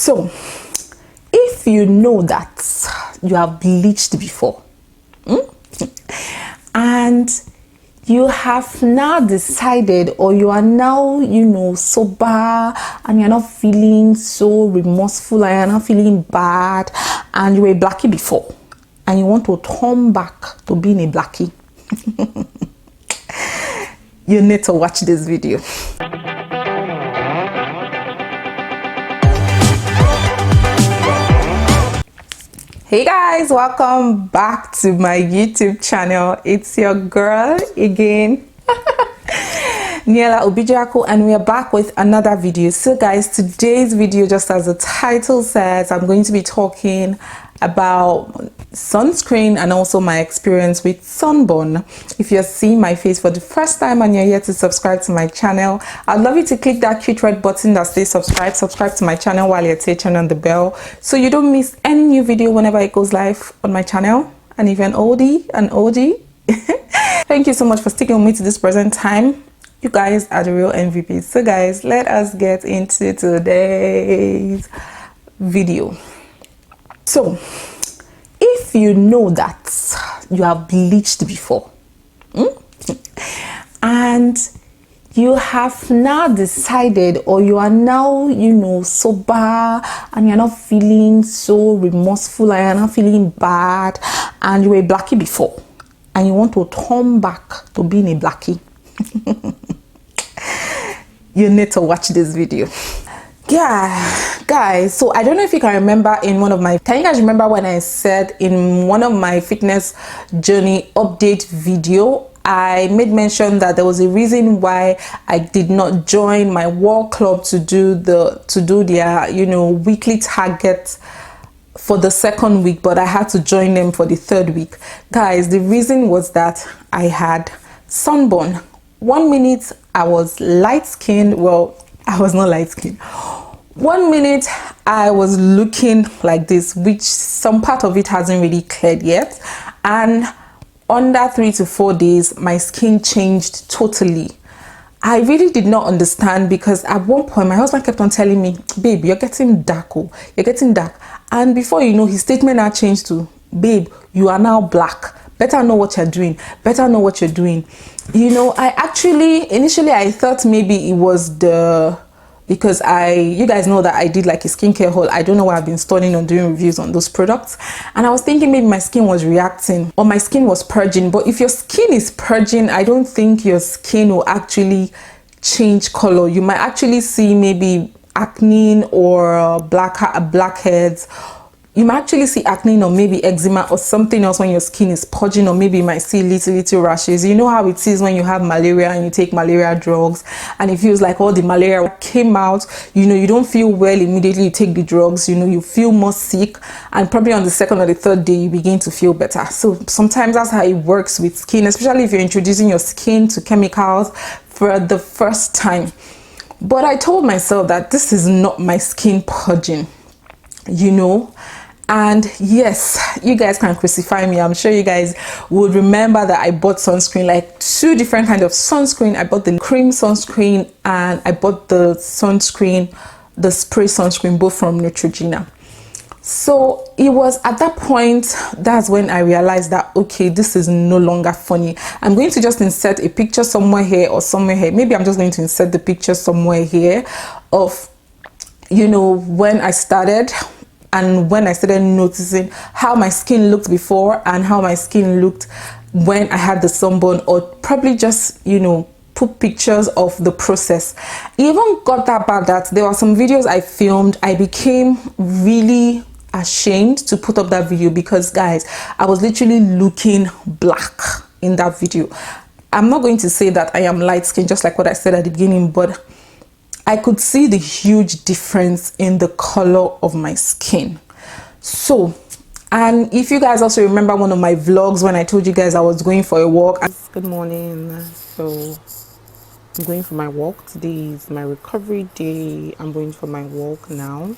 So if you know that you have bleached before, and you have now decided, or you are now, sober, and you're not feeling so remorseful, and you're not feeling bad, and you were a blackie before, and you want to turn back to being a blackie, you need to watch this video. Hey guys, welcome back to my YouTube channel. It's your girl again, Niella Obijaku, and we are back with another video. So guys, today's video, just as the title says, I'm going to be talking about sunscreen and also my experience with sunburn. If you're seeing my face for the first time and you're here to subscribe to my channel, I'd love you to click that cute red button that says subscribe to my channel while you're turning on the bell so you don't miss any new video whenever it goes live on my channel. And if you're an oldie, thank you so much for sticking with me to this present time. You guys are the real MVPs. So guys, let us get into today's video. So if you know that you have bleached before, and you have now decided, or you are now, sober, and you're not feeling so remorseful, and you're not feeling bad, and you were a blackie before, and you want to turn back to being a blackie, you need to watch this video. Yeah, guys, so I don't know if you can remember can you guys remember when I said in one of my fitness journey update video, I made mention that there was a reason why I did not join my work club to do their weekly targets for the second week, but I had to join them for the third week. Guys, the reason was that I had sunburn. 1 minute I was light skinned. Well, I was not light skinned. 1 minute I was looking like this, which some part of it hasn't really cleared yet, and under 3 to 4 days my skin changed totally. I really did not understand, because at one point my husband kept on telling me, babe, you're getting dark, you're getting dark, and before you know, his statement now changed to, babe, you are now black, better know what you're doing, I actually initially I thought maybe it was because you guys know that I did like a skincare haul. I don't know why I've been studying on doing reviews on those products, and I was thinking maybe my skin was reacting or my skin was purging. But if your skin is purging, I don't think your skin will actually change color. You might actually see maybe acne or blackheads. You might actually see acne or maybe eczema or something else when your skin is purging, or maybe you might see little rashes. You know how it is when you have malaria and you take malaria drugs and it feels like all the malaria came out. You don't feel well immediately you take the drugs. You feel more sick, and probably on the second or the third day you begin to feel better. So sometimes that's how it works with skin, especially if you're introducing your skin to chemicals for the first time. But I told myself that this is not my skin purging, And yes, you guys can crucify me. I'm sure you guys would remember that I bought sunscreen, like 2 different kinds of sunscreen. I bought the cream sunscreen and I bought the spray sunscreen, both from Neutrogena. So it was at that point, that's when I realized that, okay, this is no longer funny. I'm going to just insert a picture somewhere here or somewhere here. Maybe I'm just going to insert the picture somewhere here of, when I started. And when I started noticing how my skin looked before and how my skin looked when I had the sunburn, or probably just, put pictures of the process. It even got that bad that there were some videos I filmed. I became really ashamed to put up that video because, guys, I was literally looking black in that video. I'm not going to say that I am light skinned, just like what I said at the beginning, but I could see the huge difference in the color of my skin. So, and if you guys also remember one of my vlogs when I told you guys I was going for a walk. Good morning. So I'm going for my walk. Today is my recovery day. I'm going for my walk now.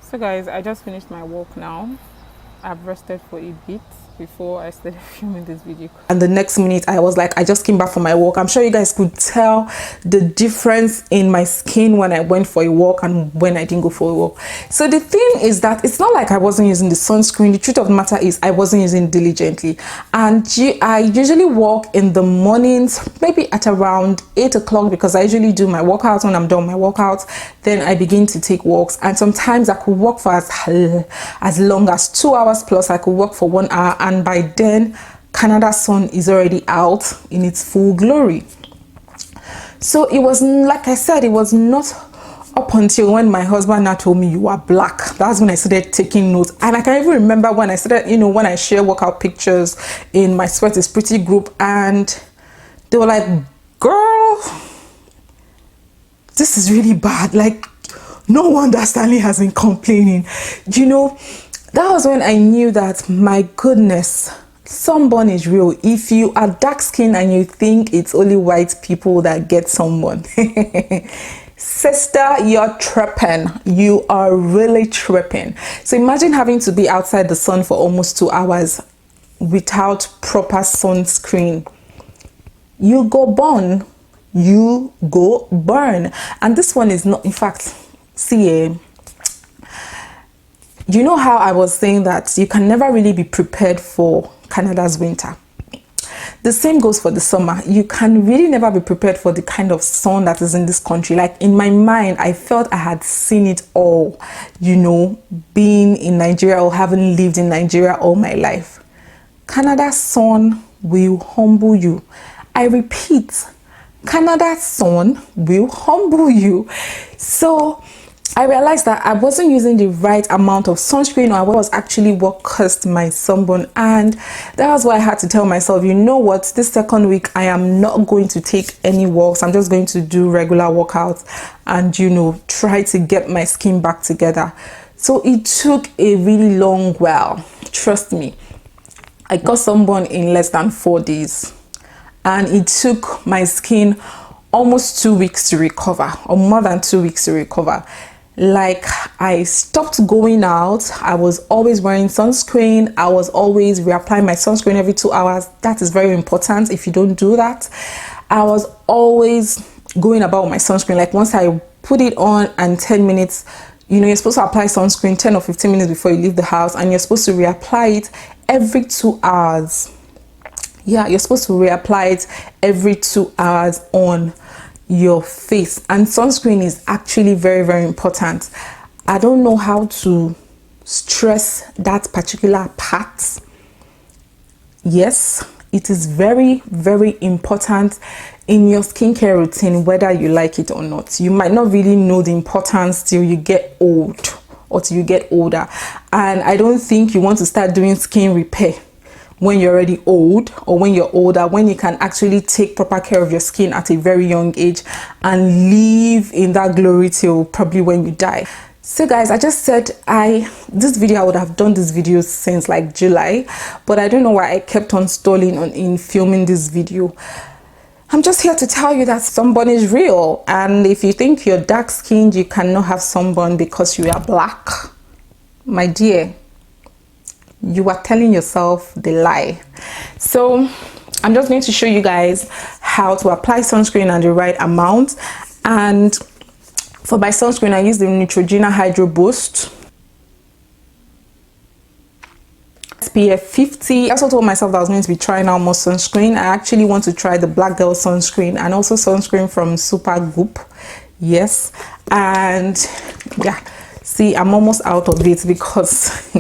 So guys, I just finished my walk now. I've rested for a bit before I started filming this video, and the next minute I was like, I just came back from my walk. I'm sure you guys could tell the difference in my skin when I went for a walk and when I didn't go for a walk. So the thing is that it's not like I wasn't using the sunscreen. The truth of the matter is I wasn't using it diligently, and I usually walk in the mornings, maybe at around 8 o'clock, because I usually do my workouts. When I'm done my workouts, then I begin to take walks, and sometimes I could walk for as long as 2 hours plus. I could walk for 1 hour, and by then Canada sun is already out in its full glory. So it was, like I said, it was not up until when my husband now told me, you are black. That's when I started taking notes. And I can even remember when I started, you know, when I share workout pictures in my Sweat is Pretty group, and they were like, girl, this is really bad. Like, no wonder Stanley has been complaining. You know, that was when I knew that, my goodness, sunburn is real. If you are dark skinned and you think it's only white people that get sunburn, sister, you're tripping. You are really tripping. So imagine having to be outside the sun for almost 2 hours without proper sunscreen. You go burn. You go burn. And this one is not, in fact, see, you know how I was saying that you can never really be prepared for Canada's winter? The same goes for the summer. You can really never be prepared for the kind of sun that is in this country. Like, in my mind, I felt I had seen it all, you know, being in Nigeria or having lived in Nigeria all my life. Canada's sun will humble you. I repeat, Canada's sun will humble you. So I realized that I wasn't using the right amount of sunscreen, or was actually what caused my sunburn. And that was why I had to tell myself, you know what, this second week I am not going to take any walks. I'm just going to do regular workouts and, you know, try to get my skin back together. So it took a really long while. Trust me, I got sunburn in less than 4 days, and it took my skin almost 2 weeks to recover, or more than 2 weeks to recover. Like, I stopped going out. I was always wearing sunscreen. I was always reapplying my sunscreen every 2 hours. That is very important. If you don't do that, I was always going about my sunscreen. Like, once I put it on, and 10 minutes, you know, you're supposed to apply sunscreen 10 or 15 minutes before you leave the house, and you're supposed to reapply it every 2 hours. Yeah, you're supposed to reapply it every 2 hours on your face. And sunscreen is actually very, very important. I don't know how to stress that particular part. Yes, it is very, very important in your skincare routine, whether you like it or not. You might not really know the importance till you get old, or till you get older. And I don't think you want to start doing skin repair when you're already old, or when you're older, when you can actually take proper care of your skin at a very young age and live in that glory till probably when you die. So guys, I just said I would have done this video since like July, but I don't know why I kept on stalling in filming this video. I'm just here to tell you that sunburn is real, and if you think you're dark skinned, you cannot have sunburn because you are black, my dear, you are telling yourself the lie. So I'm just going to show you guys how to apply sunscreen and the right amount. And for my sunscreen, I use the Neutrogena Hydro Boost SPF 50. I also told myself that I was going to be trying out more sunscreen. I actually want to try the Black Girl sunscreen, and also sunscreen from Supergoop. Yes, and yeah, see, I'm almost out of it because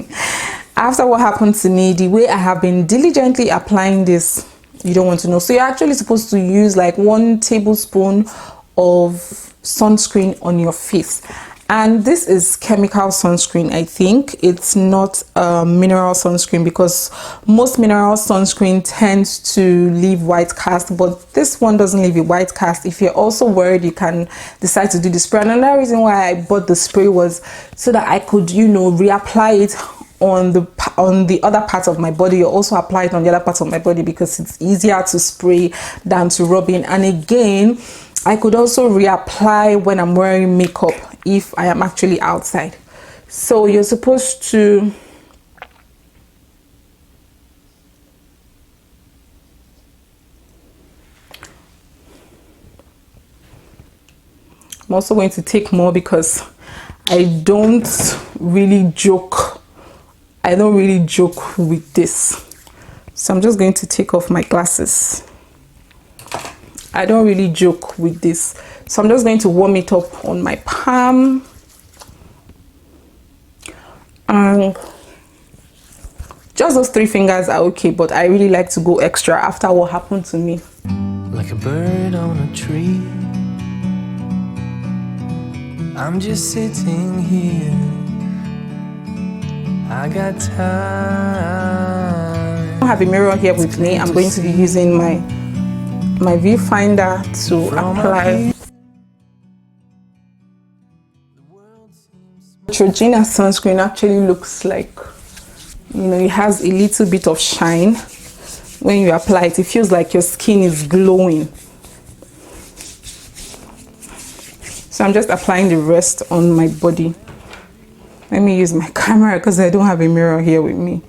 after what happened to me, the way I have been diligently applying this, you don't want to know. So you're actually supposed to use like 1 tablespoon of sunscreen on your face. And this is chemical sunscreen. I think it's not mineral sunscreen, because most mineral sunscreen tends to leave white cast, but this one doesn't leave a white cast. If you're also worried, you can decide to do the spray. And another reason why I bought the spray was so that I could, you know, reapply it on the other parts of my body, or also apply it on the other parts of my body, because it's easier to spray than to rub in. And again, I could also reapply when I'm wearing makeup if I am actually outside. So you're supposed to I'm also going to take more because I don't really joke. I don't really joke with this. So I'm just going to take off my glasses. I don't really joke with this. So I'm just going to warm it up on my palm. And just those 3 fingers are okay, but I really like to go extra after what happened to me. Like a bird on a tree, I'm just sitting here. I got time. I don't have a mirror here with me. I'm going to be using my viewfinder to apply Neutrogena sunscreen. Actually looks like, you know, it has a little bit of shine. When you apply it, it feels like your skin is glowing. So I'm just applying the rest on my body. Let me use my camera because I don't have a mirror here with me.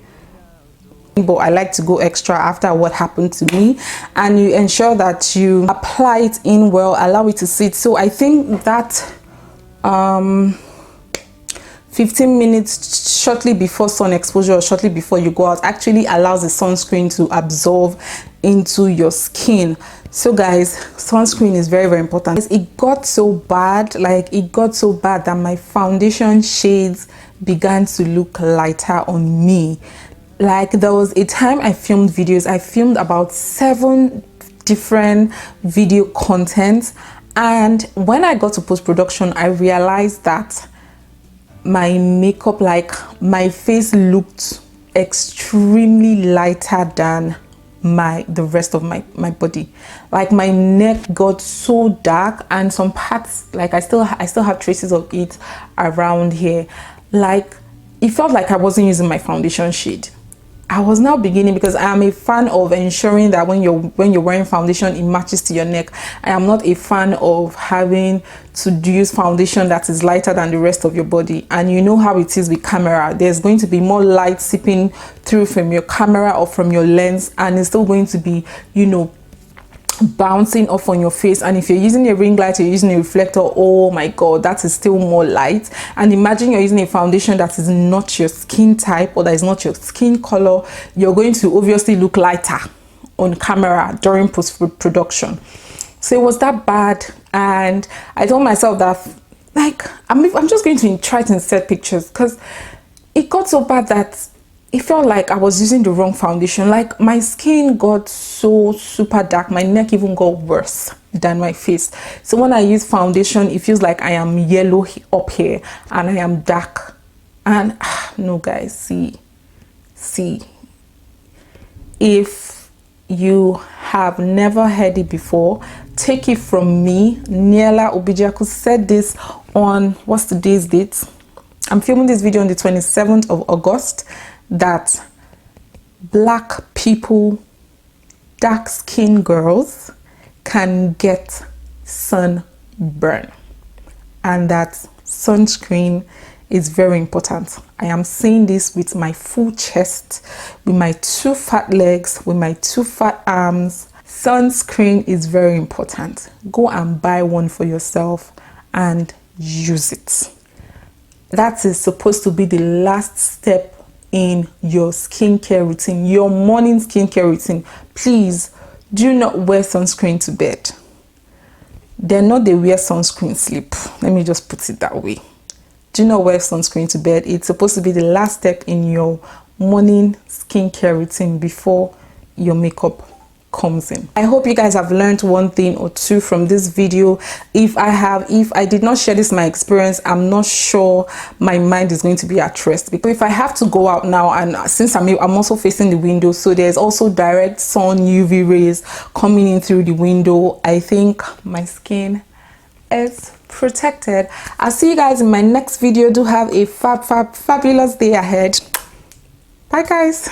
But I like to go extra after what happened to me, and you ensure that you apply it in well, allow it to sit. So I think that 15 minutes shortly before sun exposure or shortly before you go out actually allows the sunscreen to absorb into your skin. So guys, sunscreen is very, very important. It got so bad, that my foundation shades began to look lighter on me. Like, there was a time I filmed videos. I filmed about 7 different video contents, and when I got to post-production, I realized that my makeup, like my face, looked extremely lighter than the rest of my body. Like, my neck got so dark, and some parts, like I still have traces of it around here. Like, it felt like I wasn't using my foundation shade. I was now beginning, because I am a fan of ensuring that when you're wearing foundation, it matches to your neck. I am not a fan of having to use foundation that is lighter than the rest of your body. And you know how it is with camera. There's going to be more light seeping through from your camera or from your lens, and it's still going to be, you know, bouncing off on your face. And if you're using a ring light, you're using a reflector, oh my god, that is still more light. And imagine you're using a foundation that is not your skin type, or that is not your skin color. You're going to obviously look lighter on camera during post-production. So it was that bad, and I told myself that, like, I'm just going to try to insert pictures, because it got so bad that it felt like I was using the wrong foundation. Like, my skin got so super dark. My neck even got worse than my face. So when I use foundation, it feels like I am yellow up here and I am dark. And no guys, see, if you have never heard it before, take it from me. Niella Obijaku said this on, what's today's date? I'm filming this video on the 27th of August. That black people, dark skinned girls, can get sunburn, and that sunscreen is very important. I am saying this with my full chest, with my 2 fat legs, with my 2 fat arms. Sunscreen is very important. Go and buy one for yourself and use it. That is supposed to be the last step in your skincare routine, your morning skincare routine. Please do not wear sunscreen to bed. They're not they wear sunscreen sleep. Let me just put it that way. Do not wear sunscreen to bed. It's supposed to be the last step in your morning skincare routine before your makeup comes in. I hope you guys have learned one thing or two from this video. If I did not share this my experience, I'm not sure my mind is going to be at rest, because if I have to go out now, and since I'm also facing the window, so there's also direct sun UV rays coming in through the window, I think my skin is protected. I'll see you guys in my next video. Do have a fabulous day ahead. Bye guys.